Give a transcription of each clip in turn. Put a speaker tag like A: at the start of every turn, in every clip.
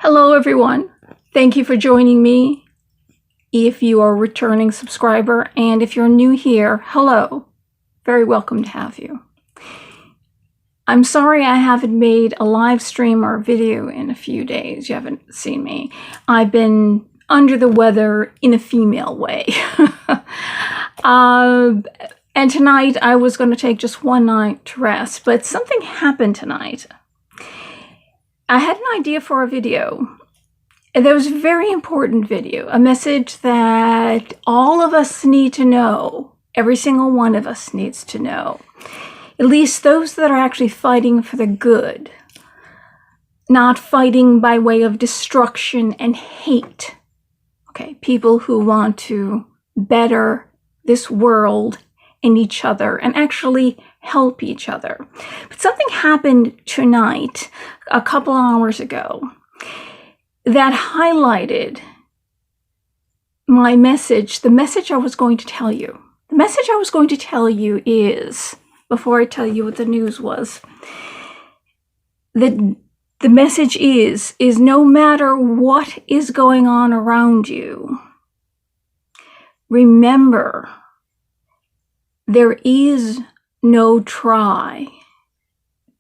A: Hello everyone, thank you for joining me. If you are a returning subscriber and if you're new here, hello, very welcome to have you. I'm sorry I haven't made a live stream or video in a few days. You haven't seen me. I've been under the weather in a female way. And tonight I was going to take just one night to rest, but something happened tonight. I had an idea for a video. There was a very important video, a message that all of us need to know. Every single one of us needs to know. At least those that are actually fighting for the good. Not fighting by way of destruction and hate. Okay, people who want to better this world and each other and actually help each other. But something happened tonight, a couple hours ago, that highlighted my message, the message I was going to tell you. The message I was going to tell you is, before I tell you what the news was, that the message is no matter what is going on around you, remember, there is no try,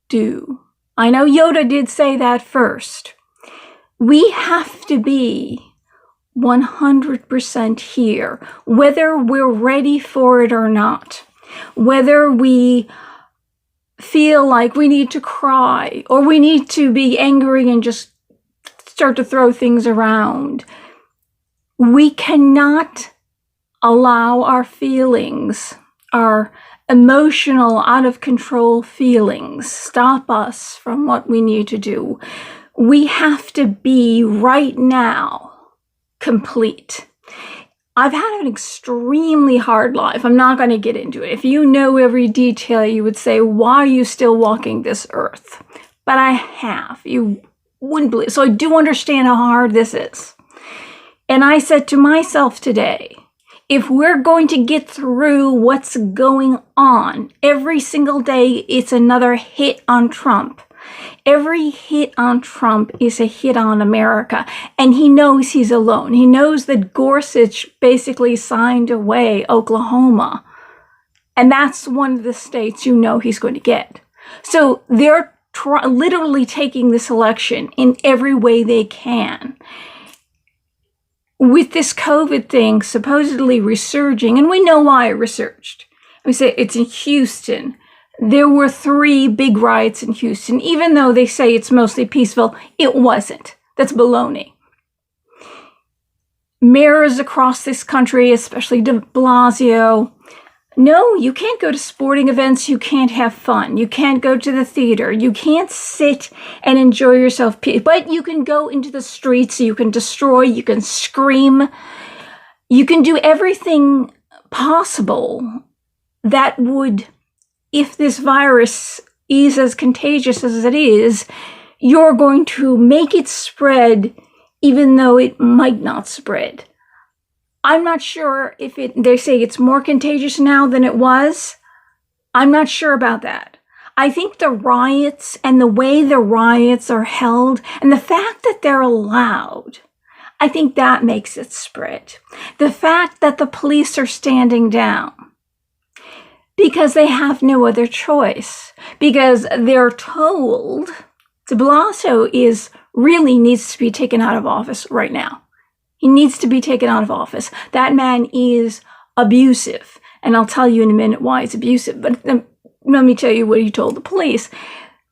A: do. I know Yoda did say that first. We have to be 100% here, whether we're ready for it or not. Whether we feel like we need to cry or we need to be angry and just start to throw things around. We cannot allow our feelings, our emotional, out of control feelings, stop us from what we need to do. We have to be right now complete. I've had an extremely hard life. I'm not going to get into it. If you know every detail, you would say, why are you still walking this earth? But I have. You wouldn't believe. So I do understand how hard this is. And I said to myself today, if we're going to get through what's going on, every single day it's another hit on Trump. Every hit on Trump is a hit on America. And he knows he's alone. He knows that Gorsuch basically signed away Oklahoma. And that's one of the states you know he's going to get. So they're literally taking this election in every way they can. With this COVID thing supposedly resurging, and we know why it resurged. We say it's in Houston. There were 3 big riots in Houston. Even though they say it's mostly peaceful, it wasn't. That's baloney. Mayors across this country, especially de Blasio, no, you can't go to sporting events. You can't have fun. You can't go to the theater. You can't sit and enjoy yourself. But you can go into the streets. You can destroy. You can scream. You can do everything possible that would, if this virus is as contagious as it is, you're going to make it spread even though it might not spread. I'm not sure if they say it's more contagious now than it was. I'm not sure about that. I think the riots and the way the riots are held and the fact that they're allowed, I think that makes it spread. The fact that the police are standing down because they have no other choice, because they're told de Blasio really needs to be taken out of office right now. He needs to be taken out of office. That man is abusive. And I'll tell you in a minute why it's abusive. But let me tell you what he told the police.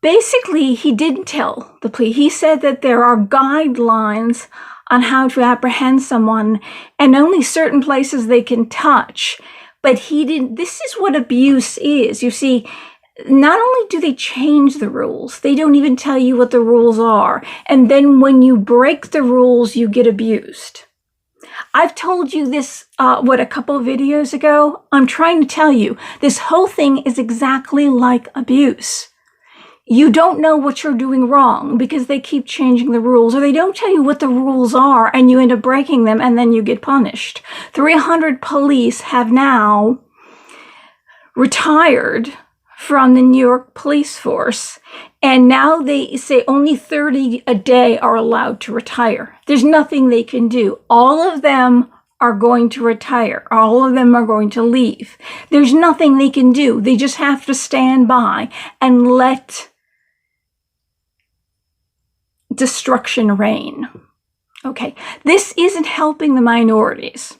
A: Basically, he didn't tell the police. He said that there are guidelines on how to apprehend someone and only certain places they can touch. But he didn't. This is what abuse is. You see, not only do they change the rules, they don't even tell you what the rules are. And then when you break the rules, you get abused. I've told you this, a couple of videos ago? I'm trying to tell you, this whole thing is exactly like abuse. You don't know what you're doing wrong because they keep changing the rules, or they don't tell you what the rules are and you end up breaking them and then you get punished. 300 police have now retired from the New York police force. And now they say only 30 a day are allowed to retire. There's nothing they can do. All of them are going to retire. All of them are going to leave. There's nothing they can do. They just have to stand by and let destruction reign. Okay, this isn't helping the minorities.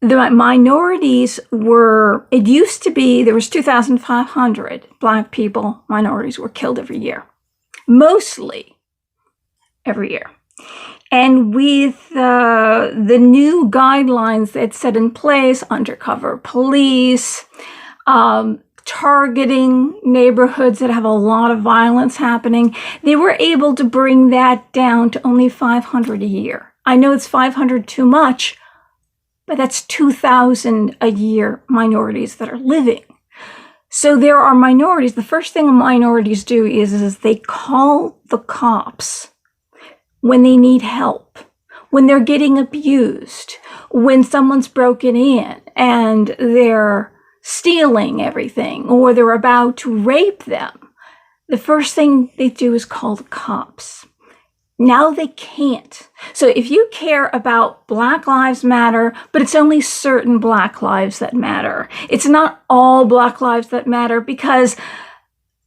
A: The minorities were, it used to be, there was 2,500 Black people, minorities were killed every year. Mostly every year. And with the new guidelines that set in place, undercover police, targeting neighborhoods that have a lot of violence happening, they were able to bring that down to only 500 a year. I know it's 500 too much, but that's 2,000 a year minorities that are living. So there are minorities. The first thing minorities do is they call the cops when they need help, when they're getting abused, when someone's broken in and they're stealing everything, or they're about to rape them. The first thing they do is call the cops. Now they can't. So if you care about Black Lives Matter, but it's only certain Black lives that matter. It's not all Black lives that matter, because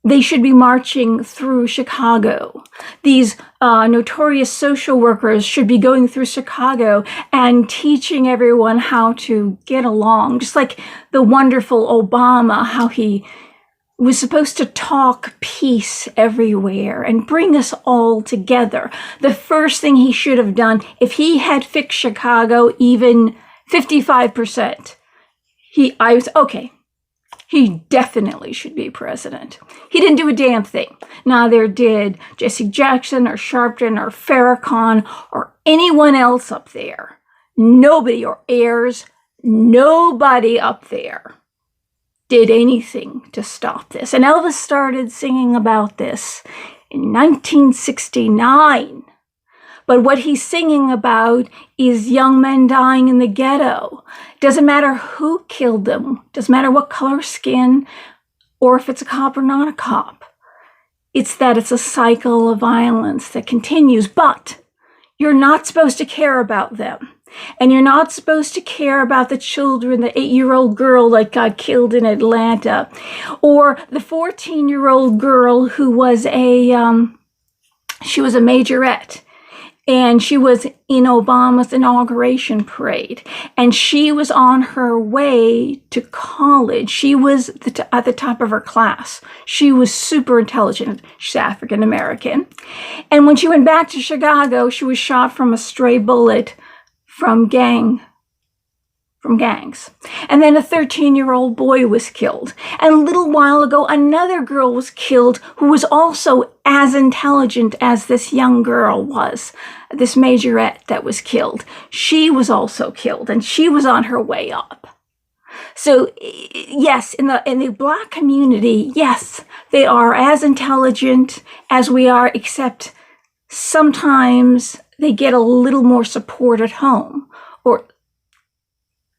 A: they should be marching through Chicago. These notorious social workers should be going through Chicago and teaching everyone how to get along. Just like the wonderful Obama, how he was supposed to talk peace everywhere and bring us all together. The first thing he should have done, if he had fixed Chicago even 55%, he definitely should be president. He didn't do a damn thing. Neither did Jesse Jackson or Sharpton or Farrakhan or anyone else up there. Nobody, or Ayers, nobody up there did anything to stop this. And Elvis started singing about this in 1969. But what he's singing about is young men dying in the ghetto. Doesn't matter who killed them. Doesn't matter what color skin, or if it's a cop or not a cop. It's that it's a cycle of violence that continues. But you're not supposed to care about them. And you're not supposed to care about the children, the 8-year-old girl that got killed in Atlanta, or the 14-year-old girl who was she was a majorette. And she was in Obama's inauguration parade. And she was on her way to college. She was at the top of her class. She was super intelligent. She's African American. And when she went back to Chicago, she was shot from a stray bullet from gangs. And then a 13-year-old boy was killed. And a little while ago, another girl was killed who was also as intelligent as this young girl was, this majorette that was killed. She was also killed, and she was on her way up. So yes, in the Black community, yes, they are as intelligent as we are, except sometimes they get a little more support at home, or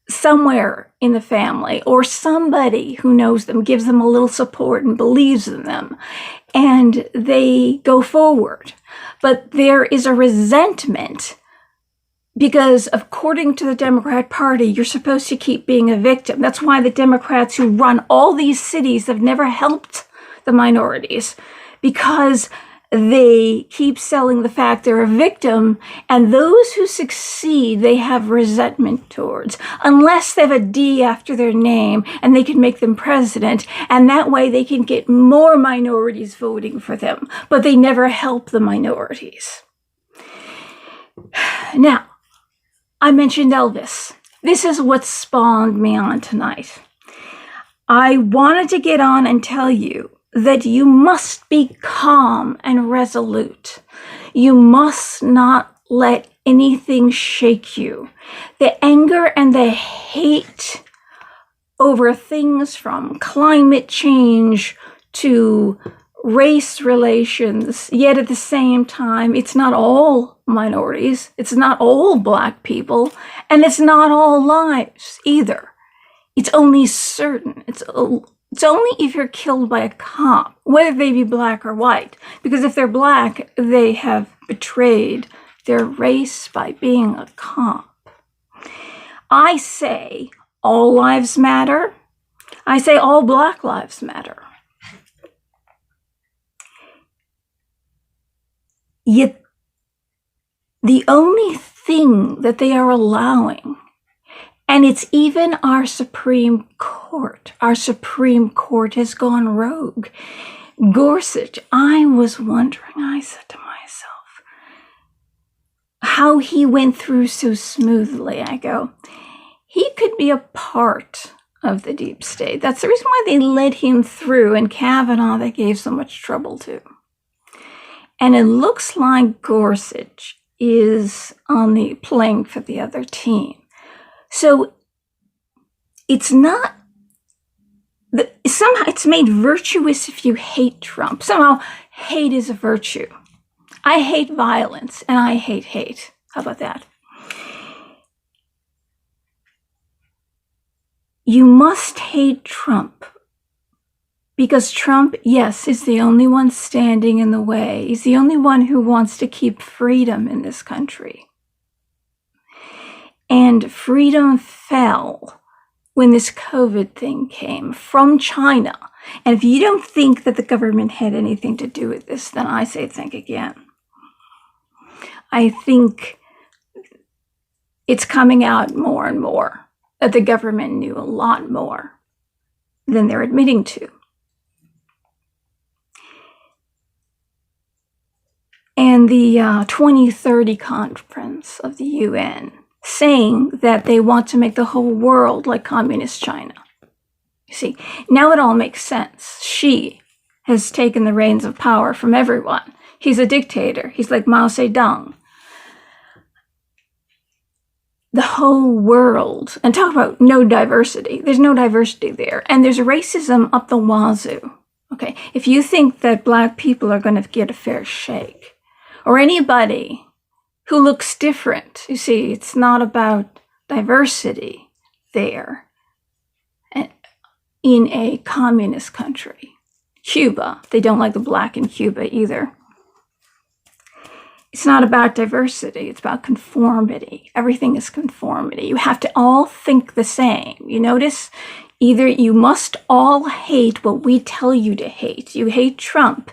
A: somewhere in the family, or somebody who knows them gives them a little support and believes in them, and they go forward. But there is a resentment because, according to the Democrat Party, you're supposed to keep being a victim. That's why the Democrats who run all these cities have never helped the minorities, because they keep selling the fact they're a victim, and those who succeed, they have resentment towards, unless they have a D after their name and they can make them president, and that way they can get more minorities voting for them, but they never help the minorities. Now, I mentioned Elvis. This is what spawned me on tonight. I wanted to get on and tell you that you must be calm and resolute. You must not let anything shake you. The anger and the hate over things from climate change to race relations, yet at the same time, it's not all minorities, it's not all Black people, and it's not all lives either. It's only certain. It's It's only if you're killed by a cop, whether they be black or white. Because if they're black, they have betrayed their race by being a cop. I say all lives matter. I say all black lives matter. Yet the only thing that they are allowing, and it's even our Supreme Court has gone rogue. Gorsuch, I was wondering, I said to myself, how he went through so smoothly. I go, he could be a part of the deep state. That's the reason why they let him through, and Kavanaugh they gave so much trouble to. And it looks like Gorsuch is on the playing for the other team. So it's not, somehow it's made virtuous if you hate Trump. Somehow hate is a virtue. I hate violence and I hate hate. How about that? You must hate Trump because Trump, yes, is the only one standing in the way. He's the only one who wants to keep freedom in this country. And freedom fell when this COVID thing came from China. And if you don't think that the government had anything to do with this, then I say think again. I think it's coming out more and more that the government knew a lot more than they're admitting to. And the 2030 conference of the UN saying that they want to make the whole world like communist China. You see, now it all makes sense. Xi has taken the reins of power from everyone. He's a dictator. He's like Mao Zedong. The whole world, and talk about no diversity. There's no diversity there. And there's racism up the wazoo. Okay, if you think that black people are going to get a fair shake, or anybody who looks different, you see, it's not about diversity there in a communist country. Cuba, they don't like the black in Cuba either. It's not about diversity, it's about conformity. Everything is conformity. You have to all think the same. You notice? Either you must all hate what we tell you to hate. You hate Trump.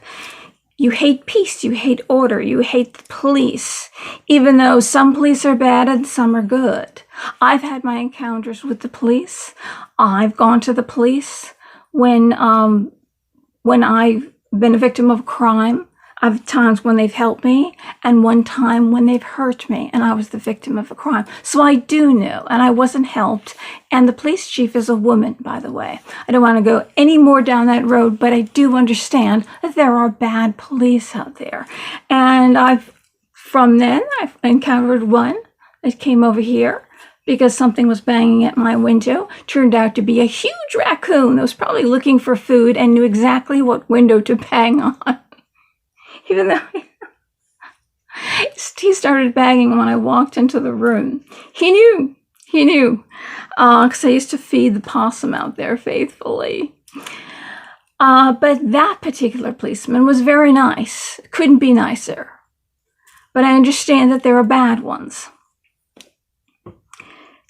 A: You hate peace. You hate order. You hate the police. Even though some police are bad and some are good. I've had my encounters with the police. I've gone to the police when I've been a victim of crime. I've times when they've helped me, and one time when they've hurt me, and I was the victim of a crime. So I do know, and I wasn't helped. And the police chief is a woman, by the way. I don't want to go any more down that road, but I do understand that there are bad police out there. And I've encountered one that came over here because something was banging at my window. Turned out to be a huge raccoon that was probably looking for food and knew exactly what window to bang on. Even though he started banging when I walked into the room. He knew, because I used to feed the possum out there faithfully. But that particular policeman was very nice. Couldn't be nicer. But I understand that there are bad ones.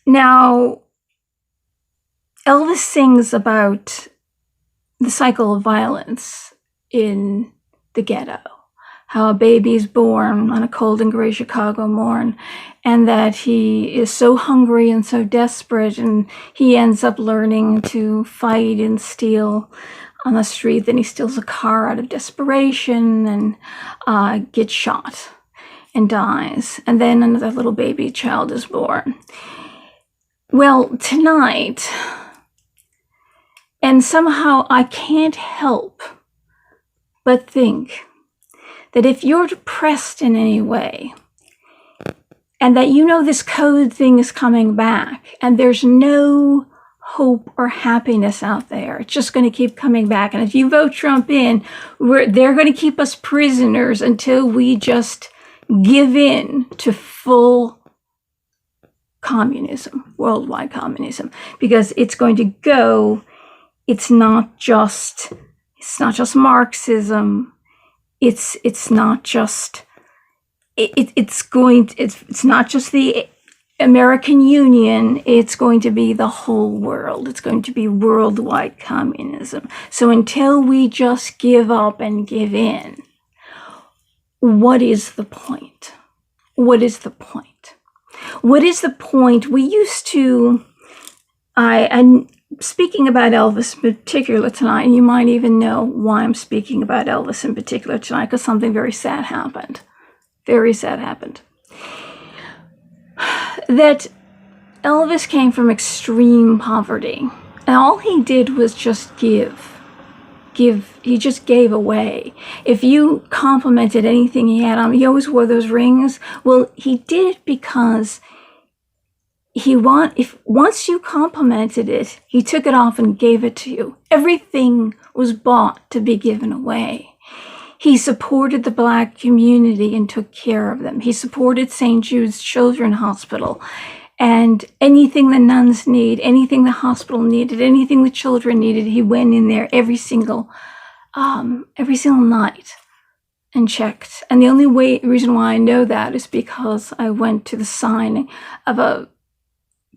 A: Now, Elvis sings about the cycle of violence in the ghetto. How a baby is born on a cold and gray Chicago morn, and that he is so hungry and so desperate, and he ends up learning to fight and steal on the street. Then he steals a car out of desperation and gets shot and dies. And then another little baby child is born. Well, tonight, and somehow I can't help but think that if you're depressed in any way, and that you know this COVID thing is coming back, and there's no hope or happiness out there, it's just going to keep coming back. And if you vote Trump in, they're going to keep us prisoners until we just give in to full communism, worldwide communism, because it's going to go It's not just Marxism. It's not just it's not just the American Union. It's going to be the whole world. It's going to be worldwide communism. So until we just give up and give in, what is the point? What is the point? What is the point? We used to, I'm speaking about Elvis in particular tonight, and you might even know why I'm speaking about Elvis in particular tonight, because something very sad happened. Very sad happened. That Elvis came from extreme poverty, and all he did was just give. He just gave away. If you complimented anything he had on, he always wore those rings. Well, he did it because once you complimented it, he took it off and gave it to you. Everything was bought to be given away. He supported the Black community and took care of them. He supported St. Jude's Children's Hospital. And anything the nuns need, anything the hospital needed, anything the children needed, he went in there every single night and checked. And the only reason why I know that is because I went to the signing of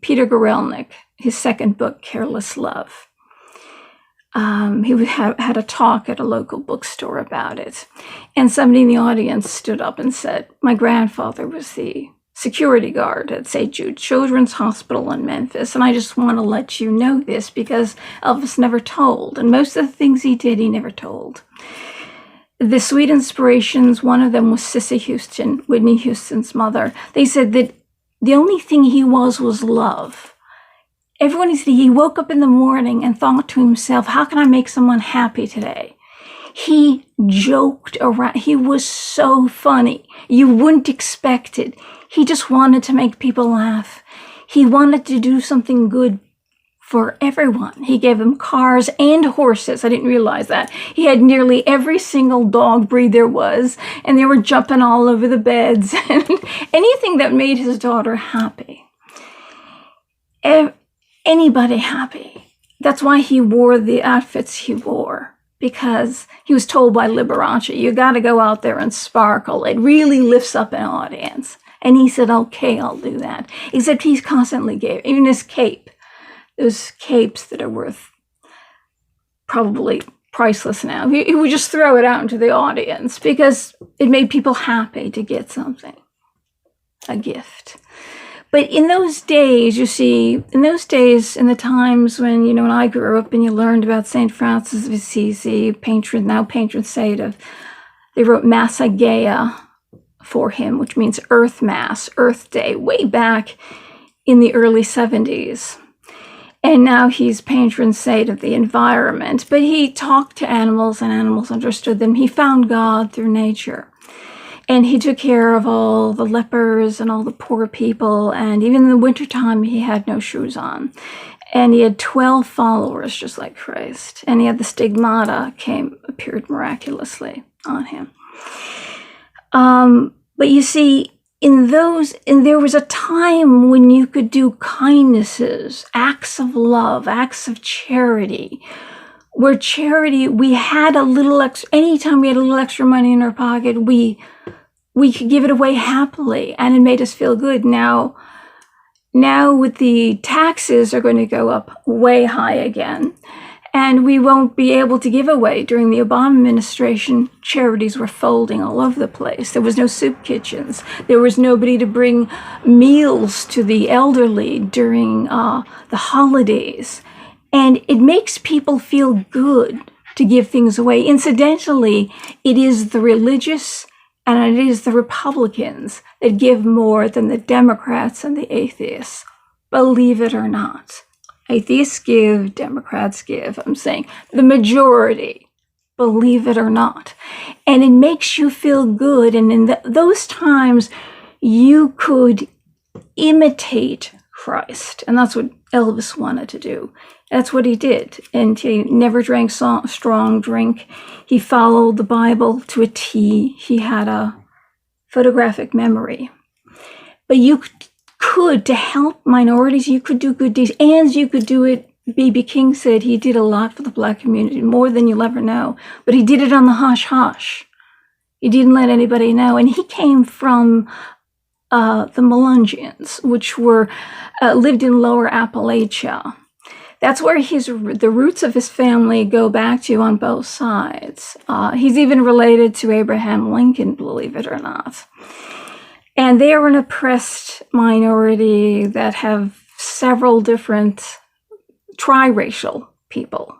A: Peter Gorelnik, his second book, Careless Love. He had a talk at a local bookstore about it. And somebody in the audience stood up and said, my grandfather was the security guard at St. Jude Children's Hospital in Memphis. And I just want to let you know this because Elvis never told. And most of the things he did, he never told. The sweet inspirations, one of them was Sissy Houston, Whitney Houston's mother. They said that the only thing he was love. Everyone said he woke up in the morning and thought to himself, how can I make someone happy today? He joked around. He was so funny. You wouldn't expect it. He just wanted to make people laugh. He wanted to do something good for everyone. He gave them cars and horses. I didn't realize that. He had nearly every single dog breed there was, and they were jumping all over the beds and anything that made his daughter happy. Anybody happy. That's why he wore the outfits he wore, because he was told by Liberace, you got to go out there and sparkle. It really lifts up an audience. And he said, okay, I'll do that. Except he's constantly gave, even his cape, those capes that are worth probably priceless now. He would just throw it out into the audience because it made people happy to get something, a gift. But in those days, you see, in the times when, when I grew up and you learned about St. Francis of Assisi, patron saint of, they wrote Massa Gaia for him, which means Earth Mass, Earth Day, way back in the early 70s. And now he's patron saint of the environment. But he talked to animals and animals understood them. He found God through nature. And he took care of all the lepers and all the poor people. And even in the wintertime, he had no shoes on. And he had 12 followers, just like Christ. And he had the stigmata appeared miraculously on him. But you see, there was a time when you could do kindnesses, acts of love, acts of charity, where charity, we had a little extra, anytime we had a little extra money in our pocket, we could give it away happily, and it made us feel good. Now with the taxes are going to go up way high again, and we won't be able to give away. During the Obama administration, charities were folding all over the place. There was no soup kitchens. There was nobody to bring meals to the elderly during the holidays. And it makes people feel good to give things away. Incidentally, it is the religious and it is the Republicans that give more than the Democrats and the atheists. Believe it or not. Atheists give, Democrats give. I'm saying the majority, believe it or not. And it makes you feel good. And in those times, you could imitate Christ. And that's what Elvis wanted to do. That's what he did. And he never drank strong drink. He followed the Bible to a T. He had a photographic memory. But you could, to help minorities, you could do good deeds, and you could do it B.B. King said he did a lot for the Black community, more than you'll ever know. But he did it on the hush-hush. He didn't let anybody know. And he came from the Melungeons, which were lived in Lower Appalachia. That's where the roots of his family go back to on both sides. He's even related to Abraham Lincoln, believe it or not. And they are an oppressed minority that have several different triracial people.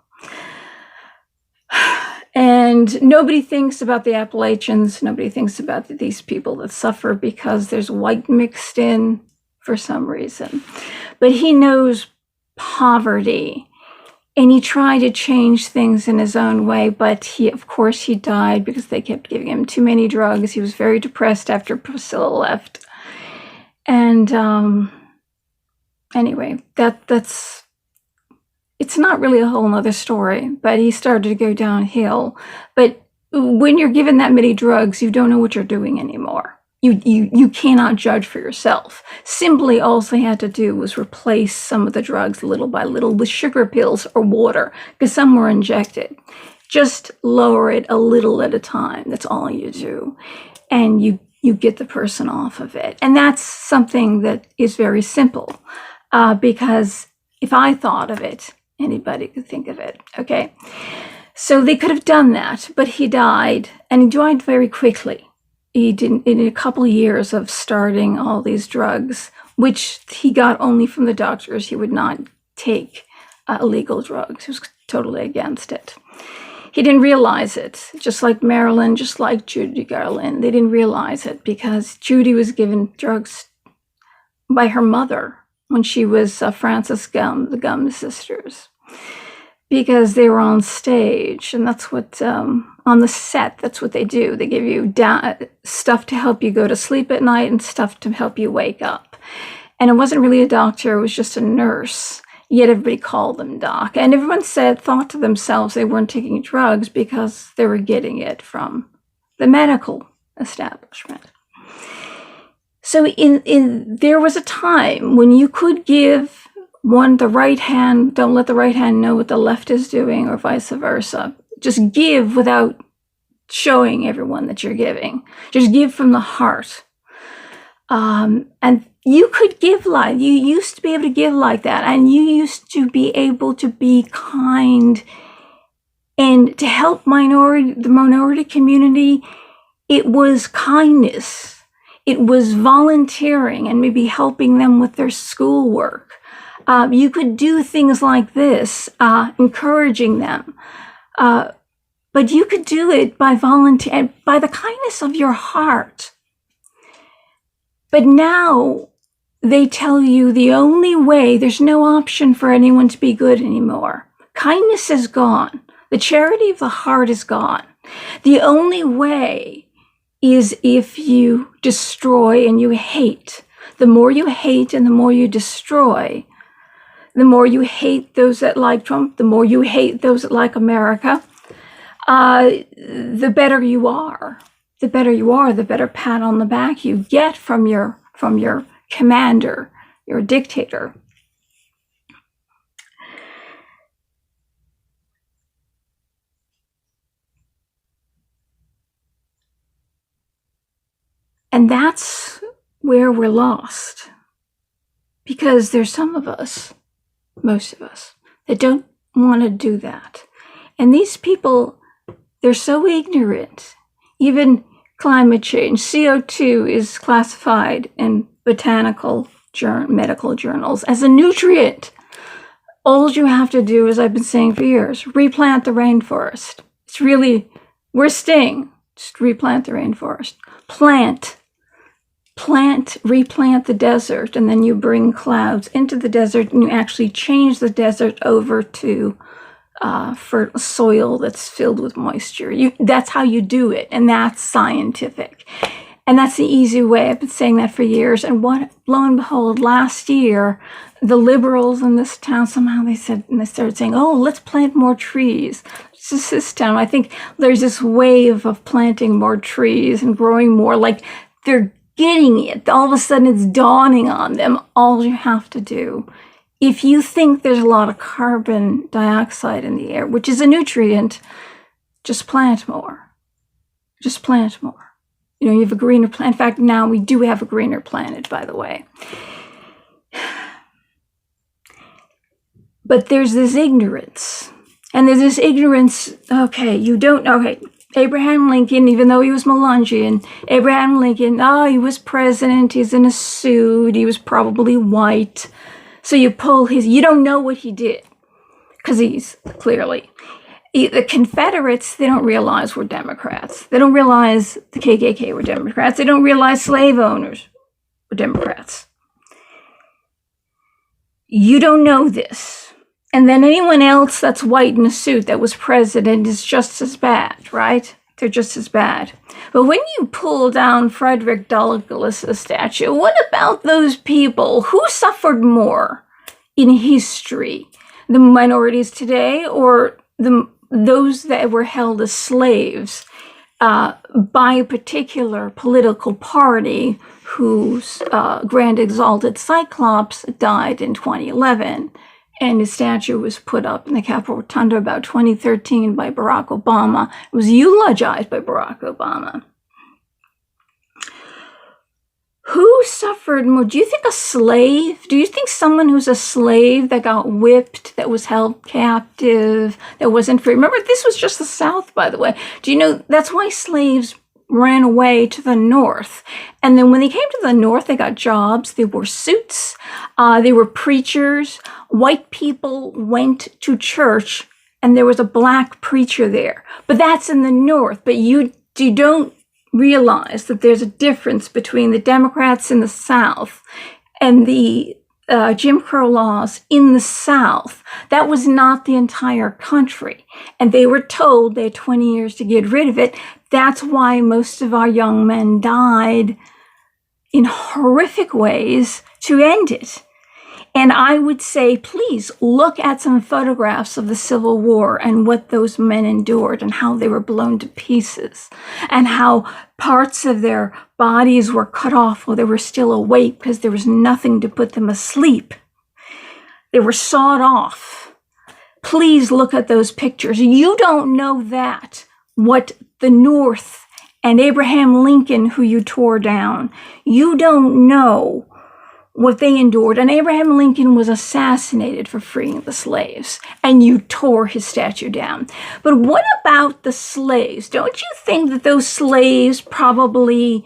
A: And nobody thinks about the Appalachians. Nobody thinks about these people that suffer because there's white mixed in for some reason. But he knows poverty, and he tried to change things in his own way. But of course, he died because they kept giving him too many drugs. He was very depressed after Priscilla left. And anyway, that's it's not really a whole nother story, but he started to go downhill. But when you're given that many drugs, you don't know what you're doing anymore. You cannot judge for yourself. Simply all they had to do was replace some of the drugs little by little with sugar pills or water, because some were injected. Just lower it a little at a time. That's all you do. And you get the person off of it. And that's something that is very simple, because if I thought of it, anybody could think of it, okay? So they could have done that, but he died, and he died very quickly. He didn't, in a couple of years of starting all these drugs, which he got only from the doctors. He would not take illegal drugs. He was totally against it. He didn't realize it, just like Marilyn, just like Judy Garland. They didn't realize it because Judy was given drugs by her mother when she was Frances Gum, the Gum sisters, because they were on stage, and that's what, on the set, that's what they do. They give you stuff to help you go to sleep at night and stuff to help you wake up. And it wasn't really a doctor, it was just a nurse, yet everybody called them doc. And everyone thought to themselves they weren't taking drugs because they were getting it from the medical establishment. So there was a time when you could give the right hand, don't let the right hand know what the left is doing, or vice versa. Just give without showing everyone that you're giving. Just give from the heart. And you could give like, you used to be able to give like that, and you used to be able to be kind and to help the minority community. It was kindness. It was volunteering and maybe helping them with their schoolwork. You could do things like this, encouraging them. But you could do it by by the kindness of your heart. But now they tell you the only way, there's no option for anyone to be good anymore. Kindness is gone. The charity of the heart is gone. The only way is if you destroy and you hate. The more you hate and the more you destroy, the more you hate those that like Trump, the more you hate those that like America, the better you are. The better you are, the better pat on the back you get from your commander, your dictator. And that's where we're lost. Because there's some of us, most of us, that don't want to do that. And these people, they're so ignorant. Even climate change, CO2 is classified in botanical medical journals as a nutrient. All you have to do, as I've been saying for years, replant the rainforest. It's really, we're staying. Just replant the rainforest. Replant the desert, and then you bring clouds into the desert, and you actually change the desert over to for soil that's filled with moisture. That's how you do it, and that's scientific. And that's the easy way. I've been saying that for years. And lo and behold, last year, the liberals in this town, somehow they started saying, oh, let's plant more trees. It's just this town. I think there's this wave of planting more trees and growing more, like they're getting it. All of a sudden it's dawning on them. All you have to do if you think there's a lot of carbon dioxide in the air, which is a nutrient, just plant more. Just plant more. You know, you have a greener planet. In fact, now we do have a greener planet, by the way. But there's this ignorance. And there's this ignorance, okay, you don't know, okay, Abraham Lincoln, even though he was Melungian, Abraham Lincoln, he was president, he's in a suit, he was probably white. So you don't know what he did, because he's clearly. The Confederates, they don't realize we're Democrats. They don't realize the KKK were Democrats. They don't realize slave owners were Democrats. You don't know this. And then anyone else that's white in a suit that was president is just as bad, right? They're just as bad. But when you pull down Frederick Douglass's statue, what about those people who suffered more in history? The minorities today, or those that were held as slaves by a particular political party whose Grand Exalted Cyclops died in 2011. And his statue was put up in the Capitol Rotunda about 2013 by Barack Obama. It was eulogized by Barack Obama. Who suffered more? Do you think a slave? Do you think someone who's a slave that got whipped, that was held captive, that wasn't free? Remember, this was just the South, by the way. Do you know that's why slaves ran away to the North? And then when they came to the North, they got jobs. They wore suits. They were preachers. White people went to church, and there was a black preacher there. But that's in the North. But you don't realize that there's a difference between the Democrats in the South and the Jim Crow laws in the South. That was not the entire country. And they were told they had 20 years to get rid of it. That's why most of our young men died in horrific ways to end it. And I would say, please look at some photographs of the Civil War and what those men endured and how they were blown to pieces and how parts of their bodies were cut off while they were still awake because there was nothing to put them asleep. They were sawed off. Please look at those pictures. You don't know that, what the North and Abraham Lincoln, who you tore down, you don't know what they endured. And Abraham Lincoln was assassinated for freeing the slaves, and you tore his statue down. But what about the slaves? Don't you think that those slaves probably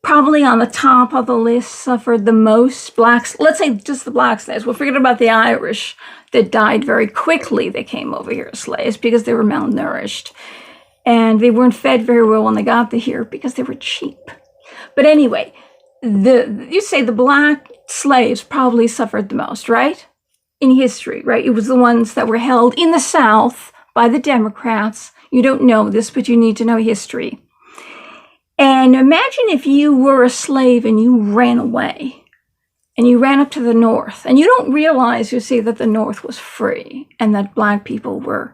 A: on the top of the list suffered the most? Blacks, let's say just the black slaves. We'll forget about the Irish that died very quickly. They came over here as slaves because they were malnourished. And they weren't fed very well when they got here because they were cheap. But anyway, you say the black slaves probably suffered the most, right? In history, right? It was the ones that were held in the South by the Democrats. You don't know this, but you need to know history. And imagine if you were a slave and you ran away and you ran up to the North and you don't realize, you see, that the North was free and that black people were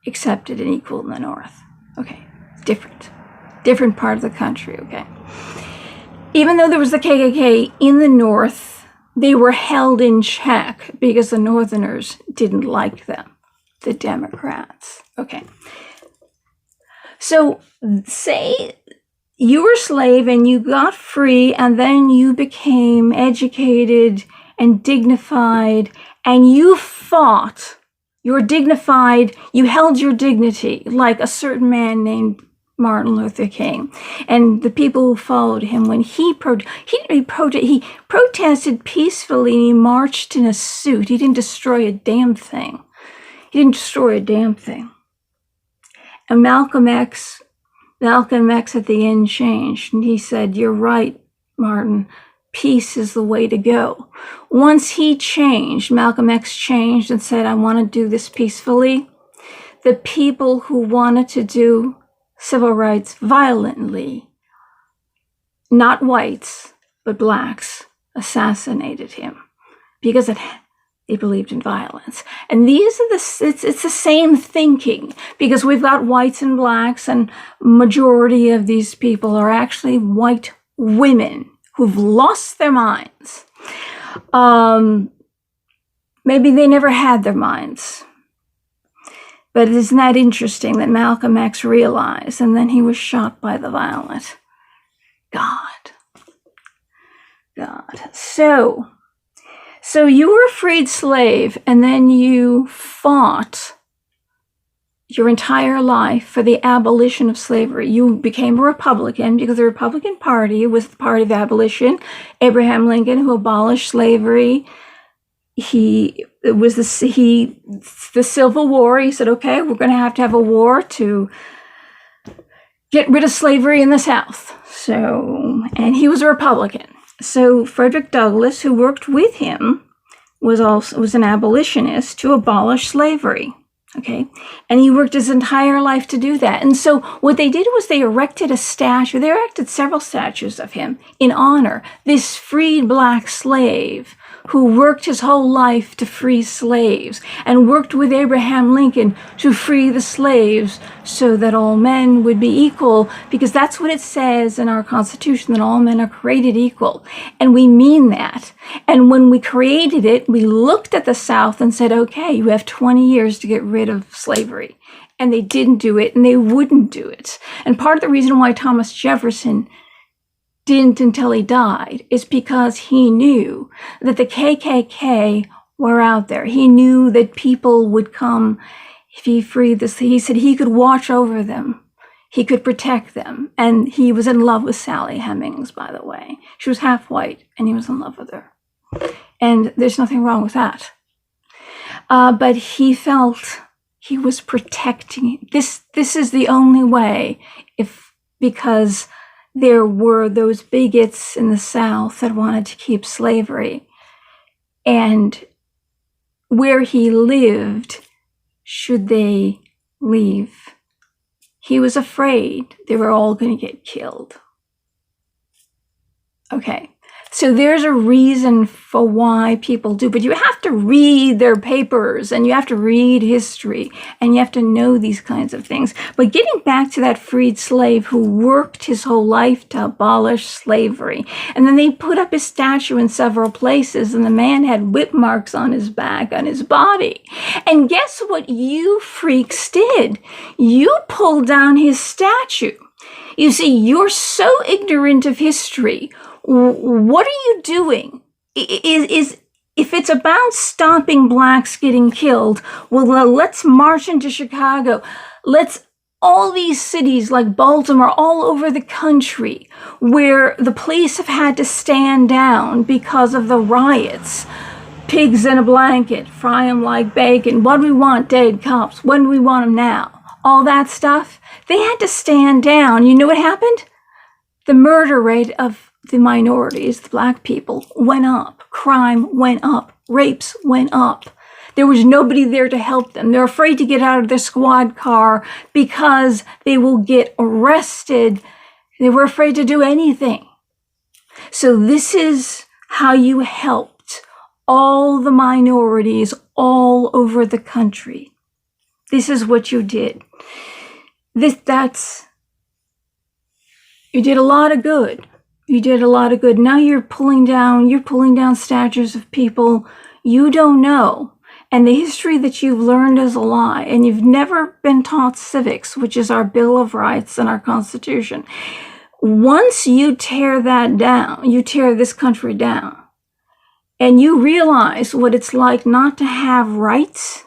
A: accepted and equal in the North. Okay, different part of the country, okay? Even though there was the KKK in the North, they were held in check because the Northerners didn't like them, the Democrats. Okay. So say you were a slave and you got free and then you became educated and dignified and you fought. You were dignified. You held your dignity like a certain man named Martin Luther King, and the people who followed him when he protested peacefully and he marched in a suit. He didn't destroy a damn thing. And Malcolm X at the end changed, and he said, "You're right, Martin. Peace is the way to go." Once he changed, Malcolm X changed and said, "I want to do this peacefully." The people who wanted to do civil rights violently, not whites, but blacks, assassinated him because they believed in violence. And it's the same thinking, because we've got whites and blacks, and majority of these people are actually white women who've lost their minds. Maybe they never had their minds. But isn't that interesting that Malcolm X realized, and then he was shot by the violent? God. So you were a freed slave, and then you fought your entire life for the abolition of slavery. You became a Republican because the Republican Party was the party of abolition. Abraham Lincoln, who abolished slavery, the Civil War. He said, okay, we're going to have a war to get rid of slavery in the South. And he was a Republican. So Frederick Douglass, who worked with him, was an abolitionist to abolish slavery. Okay, and he worked his entire life to do that. And so what they did was they erected a statue. They erected several statues of him in honor this freed black slave who worked his whole life to free slaves and worked with Abraham Lincoln to free the slaves so that all men would be equal, because that's what it says in our Constitution, that all men are created equal. And we mean that. And when we created it, we looked at the South and said, okay, you have 20 years to get rid of slavery. And they didn't do it, and they wouldn't do it. And part of the reason why Thomas Jefferson didn't until he died is because he knew that the KKK were out there. He knew that people would come if he freed this. He said he could watch over them. He could protect them. And he was in love with Sally Hemings, by the way. She was half white, and he was in love with her. And there's nothing wrong with that. But he felt he was protecting. This is the only way, because there were those bigots in the South that wanted to keep slavery. And where he lived, should they leave, he was afraid they were all going to get killed. Okay. So there's a reason for why people do, but you have to read their papers and you have to read history and you have to know these kinds of things. But getting back to that freed slave who worked his whole life to abolish slavery, and then they put up his statue in several places, and the man had whip marks on his back, on his body. And guess what you freaks did? You pulled down his statue. You see, you're so ignorant of history. What are you doing? If it's about stopping blacks getting killed, well, let's march into Chicago. All these cities like Baltimore, all over the country, where the police have had to stand down because of the riots. Pigs in a blanket, fry them like bacon. What do we want? Dead cops. When do we want them now? All that stuff. They had to stand down. You know what happened? The murder rate of the minorities, the black people, went up. Crime went up. Rapes went up. There was nobody there to help them. They're afraid to get out of their squad car because they will get arrested. They were afraid to do anything. So this is how you helped all the minorities all over the country. This is what you did. You did a lot of good. You did a lot of good. Now you're pulling down statues of people you don't know. And the history that you've learned is a lie. And you've never been taught civics, which is our Bill of Rights and our Constitution. Once you tear that down, you tear this country down, and you realize what it's like not to have rights,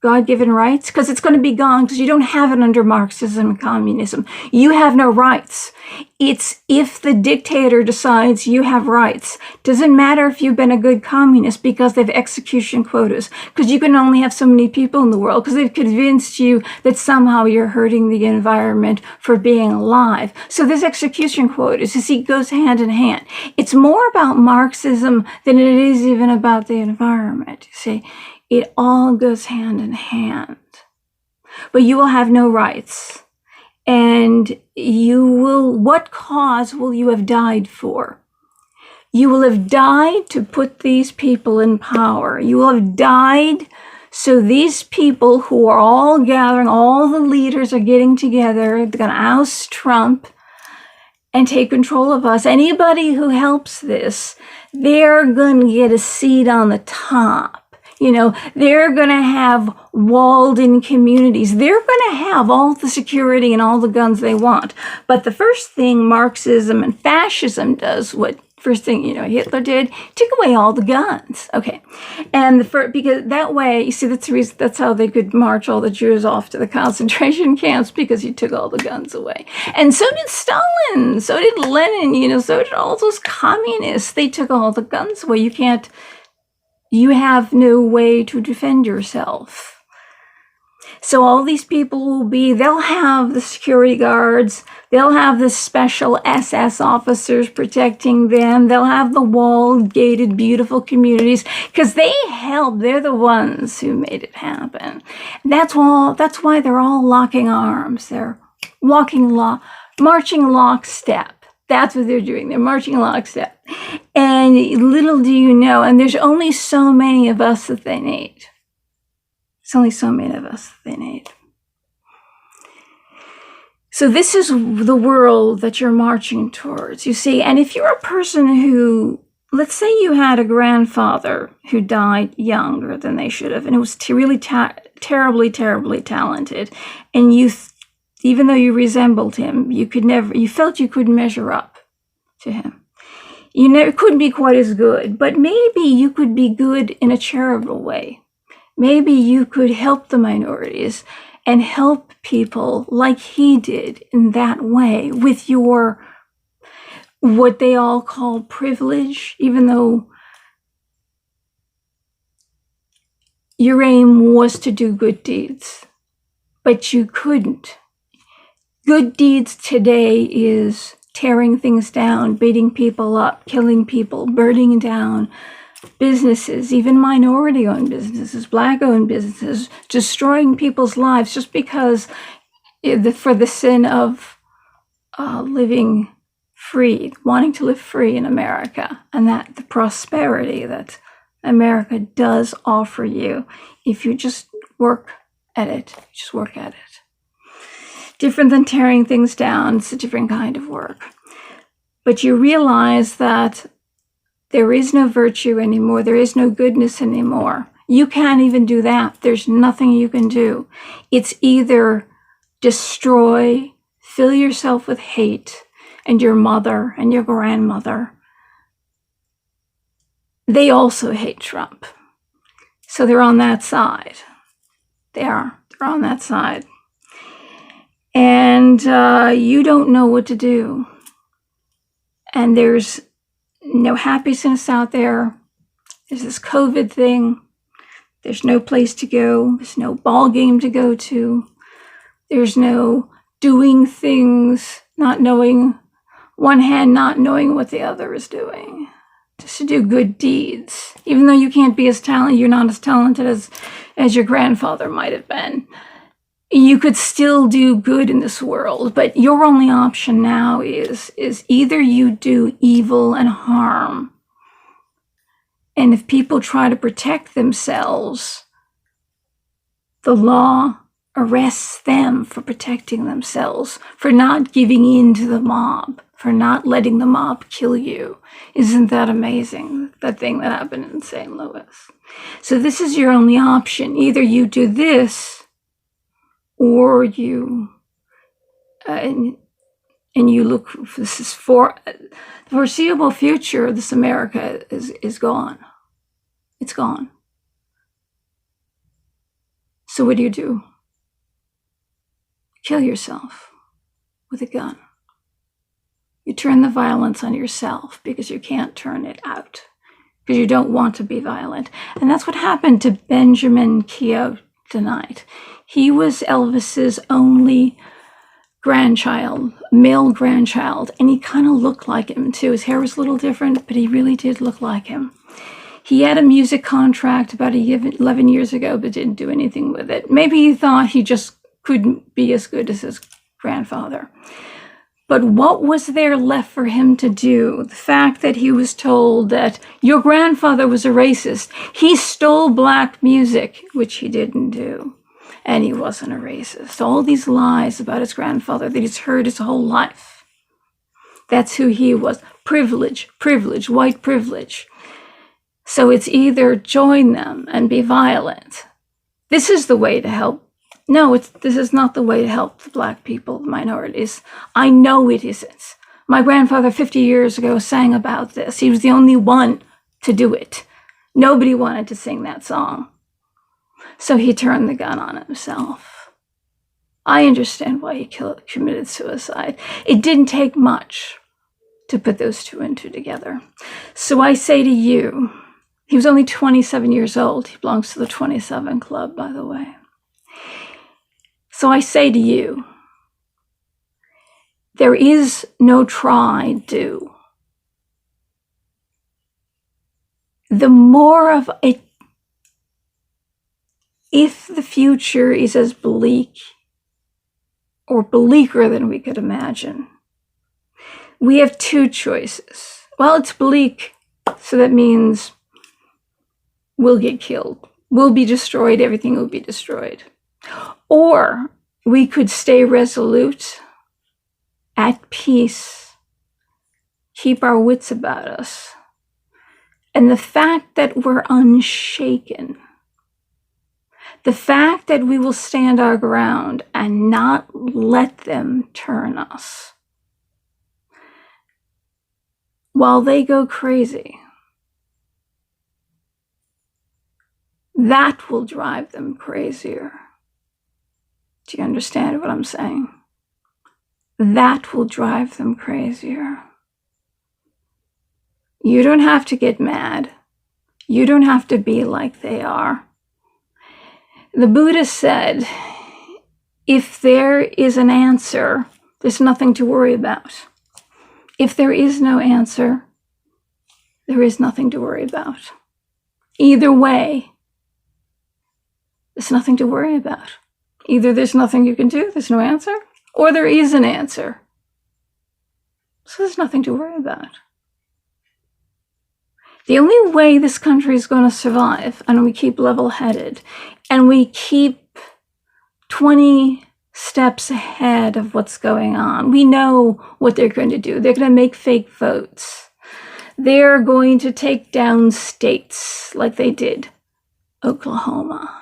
A: God-given rights, because it's going to be gone because you don't have it under Marxism and communism. You have no rights. It's if the dictator decides you have rights. Doesn't matter if you've been a good communist because they've execution quotas, because you can only have so many people in the world, because they've convinced you that somehow you're hurting the environment for being alive. So there's execution quotas. You see, it goes hand in hand. It's more about Marxism than it is even about the environment. You see, it all goes hand in hand. But you will have no rights. And what cause will you have died for? You will have died to put these people in power. You will have died so these people who are all gathering, all the leaders are getting together, they're going to oust Trump and take control of us. Anybody who helps this, they're going to get a seat on the top. They're going to have walled-in communities. They're going to have all the security and all the guns they want. But the first thing Marxism and fascism does, first thing, Hitler did, took away all the guns. Okay. And because that way, you see, that's the reason, that's how they could march all the Jews off to the concentration camps, because he took all the guns away. And so did Stalin, so did Lenin, so did all those communists. They took all the guns away. You have no way to defend yourself. So all these people they'll have the security guards, they'll have the special SS officers protecting them, they'll have the walled, gated, beautiful communities, because they're the ones who made it happen. That's why they're all locking arms. They're marching lockstep. That's what they're doing. They're marching lockstep. And little do you know, and there's only so many of us that they need. There's only so many of us that they need. So this is the world that you're marching towards, you see. And if you're a person who, let's say you had a grandfather who died younger than they should have, and it was really terribly, terribly talented, and even though you resembled him, you felt you couldn't measure up to him. You couldn't be quite as good, but maybe you could be good in a charitable way. Maybe you could help the minorities and help people like he did in that way with your, what they all call privilege, even though your aim was to do good deeds, but you couldn't. Good deeds today is tearing things down, beating people up, killing people, burning down businesses, even minority-owned businesses, black-owned businesses, destroying people's lives just because for the sin of living free, wanting to live free in America, and that the prosperity that America does offer you if you just work at it. Just work at it. Different than tearing things down. It's a different kind of work. But you realize that there is no virtue anymore. There is no goodness anymore. You can't even do that. There's nothing you can do. It's either destroy, fill yourself with hate, and your mother and your grandmother, they also hate Trump. So they're on that side. They're on that side. And you don't know what to do. And there's no happiness out there. There's this COVID thing. There's no place to go. There's no ball game to go to. There's no doing things, not knowing, one hand not knowing what the other is doing. Just to do good deeds. Even though you can't be as talented, you're not as talented as your grandfather might have been. You could still do good in this world, but your only option now is either you do evil and harm, and if people try to protect themselves, the law arrests them for protecting themselves, for not giving in to the mob, for not letting the mob kill you. Isn't that amazing, that thing that happened in St. Louis? So this is your only option. Either you do this, or you, and you look, this is for the foreseeable future, this America is gone. It's gone. So what do? Kill yourself with a gun. You turn the violence on yourself because you can't turn it out, because you don't want to be violent. And that's what happened to Benjamin Keough tonight. He was Elvis's only grandchild, male grandchild, and he kind of looked like him too. His hair was a little different, but he really did look like him. He had a music contract about 11 years ago, but didn't do anything with it. Maybe he thought he just couldn't be as good as his grandfather. But what was there left for him to do? The fact that he was told that your grandfather was a racist. He stole black music, which he didn't do. And he wasn't a racist. All these lies about his grandfather that he's heard his whole life. That's who he was. Privilege, white privilege. So it's either join them and be violent. This is the way to help. No, this is not the way to help the Black people, minorities. I know it isn't. My grandfather 50 years ago sang about this. He was the only one to do it. Nobody wanted to sing that song. So he turned the gun on himself. I understand why he committed suicide. It didn't take much to put those two and two together. So I say to you, he was only 27 years old. He belongs to the 27 Club, by the way. So I say to you, there is no try, do. The more of it, if the future is as bleak or bleaker than we could imagine, we have two choices. Well, it's bleak, so that means we'll get killed. We'll be destroyed. Everything will be destroyed. Or we could stay resolute, at peace, keep our wits about us. And the fact that we're unshaken, the fact that we will stand our ground and not let them turn us while they go crazy, that will drive them crazier. Do you understand what I'm saying? That will drive them crazier. You don't have to get mad. You don't have to be like they are. The Buddha said, if there is an answer, there's nothing to worry about. If there is no answer, there is nothing to worry about. Either way, there's nothing to worry about. Either there's nothing you can do, there's no answer, or there is an answer. So there's nothing to worry about. The only way this country is going to survive, and we keep level-headed, and we keep 20 steps ahead of what's going on. We know what they're going to do. They're going to make fake votes. They're going to take down states like they did Oklahoma.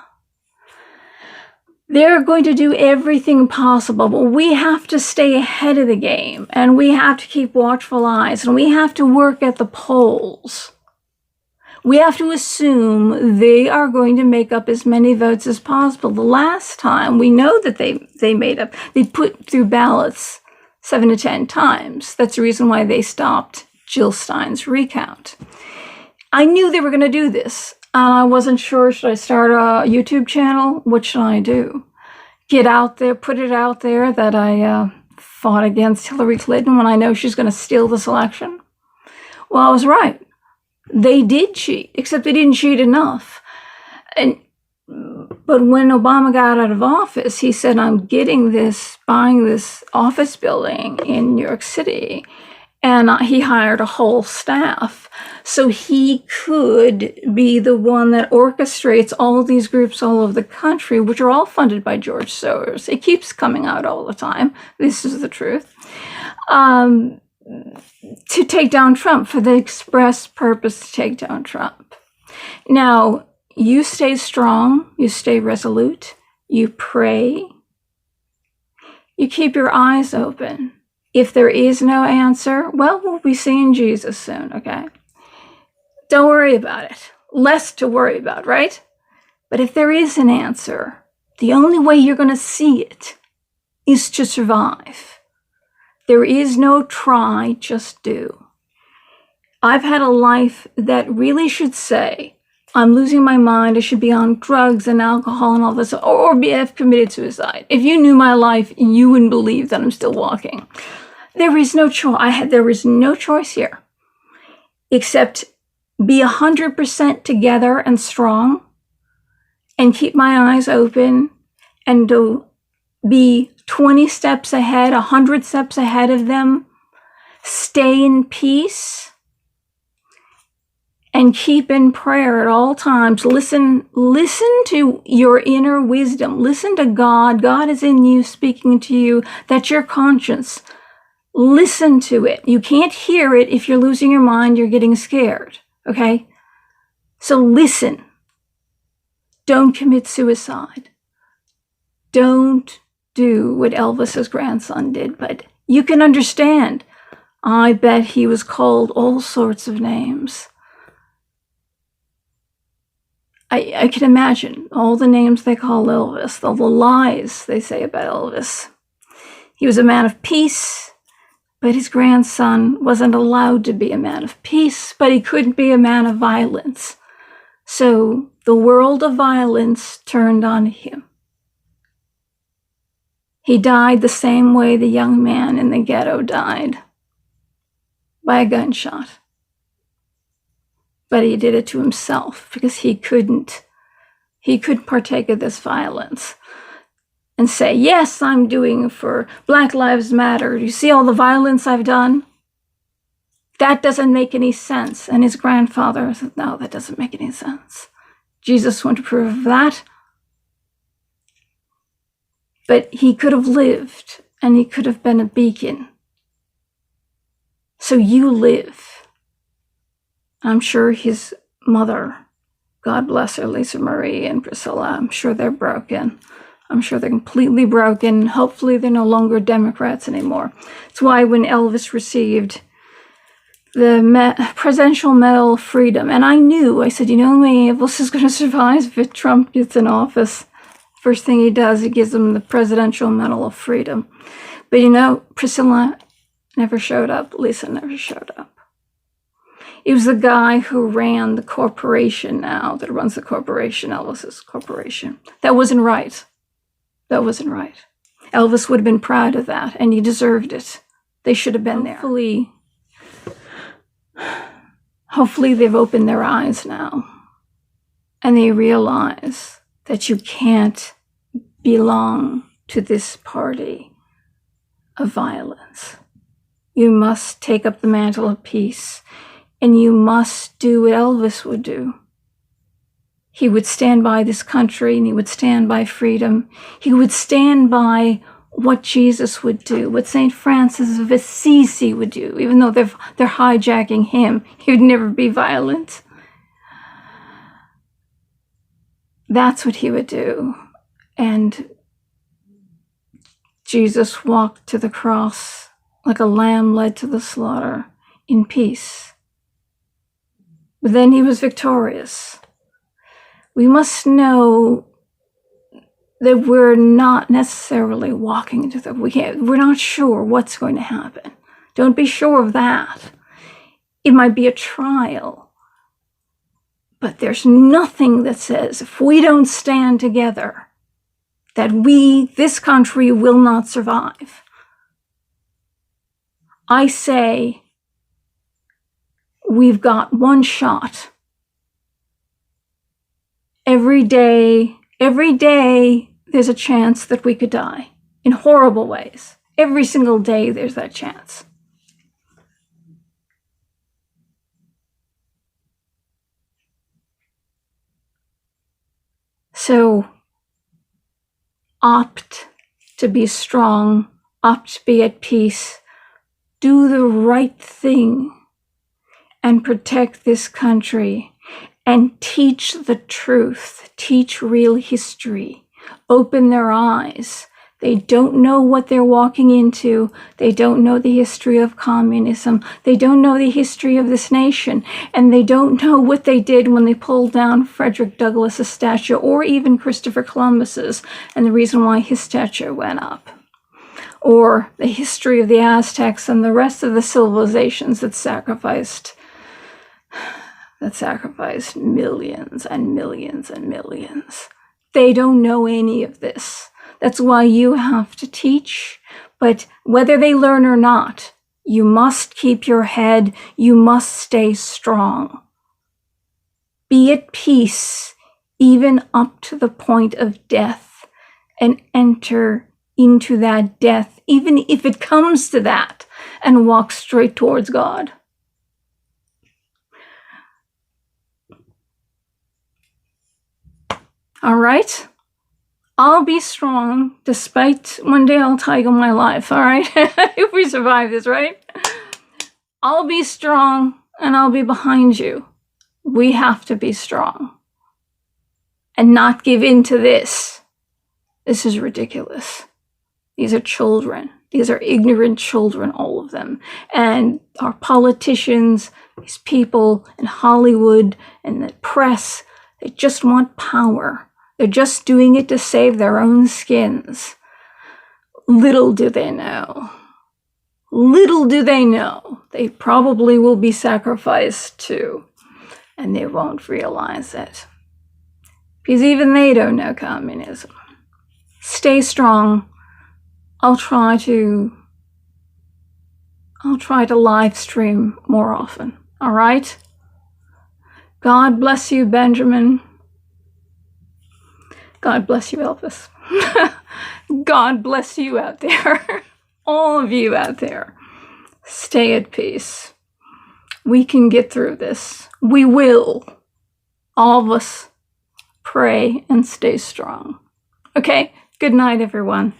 A: They're going to do everything possible, but we have to stay ahead of the game, and we have to keep watchful eyes, and we have to work at the polls. We have to assume they are going to make up as many votes as possible. The last time, we know that they made up, they put through ballots 7 to 10 times. That's the reason why they stopped Jill Stein's recount. I knew they were going to do this. I wasn't sure, should I start a YouTube channel? What should I do? Get out there, put it out there that I fought against Hillary Clinton when I know she's going to steal this election? Well, I was right. They did cheat, except they didn't cheat enough. But when Obama got out of office, he said, I'm buying this office building in New York City. And he hired a whole staff so he could be the one that orchestrates all of these groups all over the country, which are all funded by George Soros. It keeps coming out all the time. This is the truth. To take down Trump, for the express purpose to take down Trump. Now, you stay strong, you stay resolute, you pray, you keep your eyes open. If there is no answer, well, we'll be seeing Jesus soon, okay? Don't worry about it. Less to worry about, right? But if there is an answer, the only way you're going to see it is to survive. There is no try, just do. I've had a life that really should say, I'm losing my mind, I should be on drugs and alcohol and all this, or have committed suicide. If you knew my life, you wouldn't believe that I'm still walking. There is no choice. There is no choice here, except be 100% together and strong, and keep my eyes open, and to be 20 steps ahead, 100 steps ahead of them. Stay in peace, and keep in prayer at all times. Listen to your inner wisdom. Listen to God. God is in you, speaking to you. That's your conscience. Listen to it. You can't hear it if you're losing your mind, you're getting scared, okay? So listen. Don't commit suicide. Don't do what Elvis's grandson did, but you can understand. I bet he was called all sorts of names. I can imagine all the names they call Elvis, all the lies they say about Elvis. He was a man of peace, but his grandson wasn't allowed to be a man of peace, but he couldn't be a man of violence. So the world of violence turned on him. He died the same way the young man in the ghetto died, by a gunshot. But he did it to himself because he couldn't partake of this violence and say, yes, I'm doing for Black Lives Matter. You see all the violence I've done? That doesn't make any sense. And his grandfather said, no, that doesn't make any sense. Jesus wouldn't approve of that. But he could have lived, and he could have been a beacon. So you live. I'm sure his mother, God bless her, Lisa Marie and Priscilla, I'm sure they're broken. I'm sure they're completely broken. Hopefully they're no longer Democrats anymore. That's why when Elvis received the Presidential Medal of Freedom, and I said, you know, Elvis is going to survive if Trump gets in office. First thing he does, he gives him the Presidential Medal of Freedom. But you know, Priscilla never showed up. Lisa never showed up. It was the guy who ran the corporation now, that runs the corporation, Elvis's corporation. That wasn't right. That wasn't right. Elvis would have been proud of that, and he deserved it. They should have been there. Hopefully they've opened their eyes now, and they realize that you can't belong to this party of violence. You must take up the mantle of peace, and you must do what Elvis would do. He would stand by this country, and he would stand by freedom. He would stand by what Jesus would do, what St. Francis of Assisi would do. Even though they're hijacking him, he would never be violent. That's what he would do. And Jesus walked to the cross like a lamb led to the slaughter in peace. But then he was victorious. We must know that we're not necessarily walking into we're not sure what's going to happen. Don't be sure of that. It might be a trial. But there's nothing that says if we don't stand together, that this country will not survive. I say we've got one shot. Every day, there's a chance that we could die in horrible ways. Every single day, there's that chance. So, opt to be strong, opt to be at peace, do the right thing, and protect this country, and teach the truth, teach real history, open their eyes. They don't know what they're walking into. They don't know the history of communism. They don't know the history of this nation. And they don't know what they did when they pulled down Frederick Douglass's statue, or even Christopher Columbus's, and the reason why his statue went up. Or the history of the Aztecs and the rest of the civilizations that sacrificed millions and millions and millions. They don't know any of this. That's why you have to teach. But whether they learn or not, you must keep your head. You must stay strong. Be at peace, even up to the point of death, and enter into that death, even if it comes to that, and walk straight towards God. All right? I'll be strong, despite one day I'll tiger my life, all right? If we survive this, right? I'll be strong, and I'll be behind you. We have to be strong and not give in to this. This is ridiculous. These are children. These are ignorant children, all of them. And our politicians, these people in Hollywood and the press, they just want power. They're just doing it to save their own skins. Little do they know. Little do they know. They probably will be sacrificed too. And they won't realize it. Because even they don't know communism. Stay strong. I'll try to live stream more often. All right? God bless you, Benjamin. God bless you, Elvis. God bless you out there. All of you out there. Stay at peace. We can get through this. We will. All of us pray and stay strong. Okay? Good night, everyone.